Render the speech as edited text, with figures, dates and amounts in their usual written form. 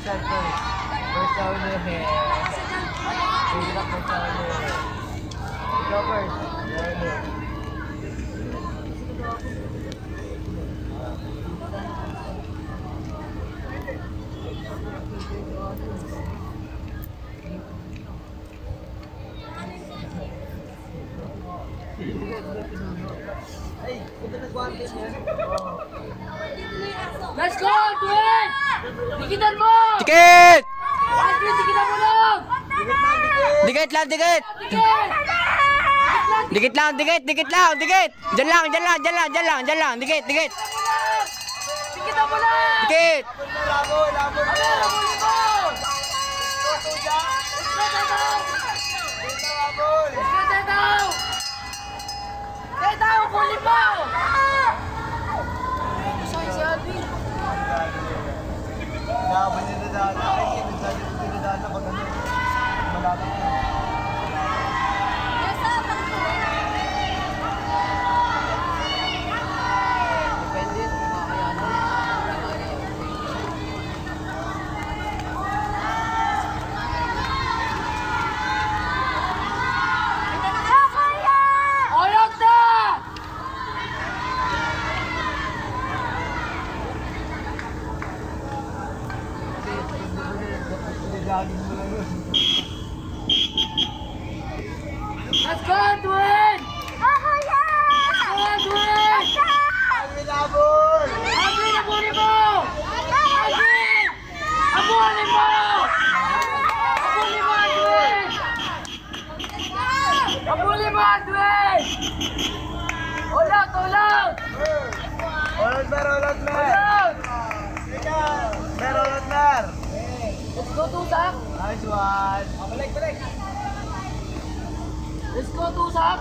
First sa uli. Hirap first sa uli. Ikaw first. Ay, ito nag-guante niya. Let's go, Dwayne! Dikitan mo! Dikit! Andrew, dikitan mo lang! Dikit lang, dikit! Dikit! Dikit lang! Diyan lang! Dikit! Dikitan mo lang! Dikit! Labon! Huli mo! Let's go, huli mo! Sorry, si Alvin. Laban niya na daan. Ay, nagdadaan ako na. Malapit na. Depende kung kakayanan. Oyot na! Gagawin mo lang yun. Let's go, Dwayne! Let's go, Dwayne! Alvin, labon! Alvin, abuli mo! Alvin! Abuli mo! Abuli mo, Alvin! Abuli mo, Alvin! Ulat! Ulat, mer! Ulat! Ulat, mer! Let's go, Tusak! Nice one! Balik! Let's go, Tusak!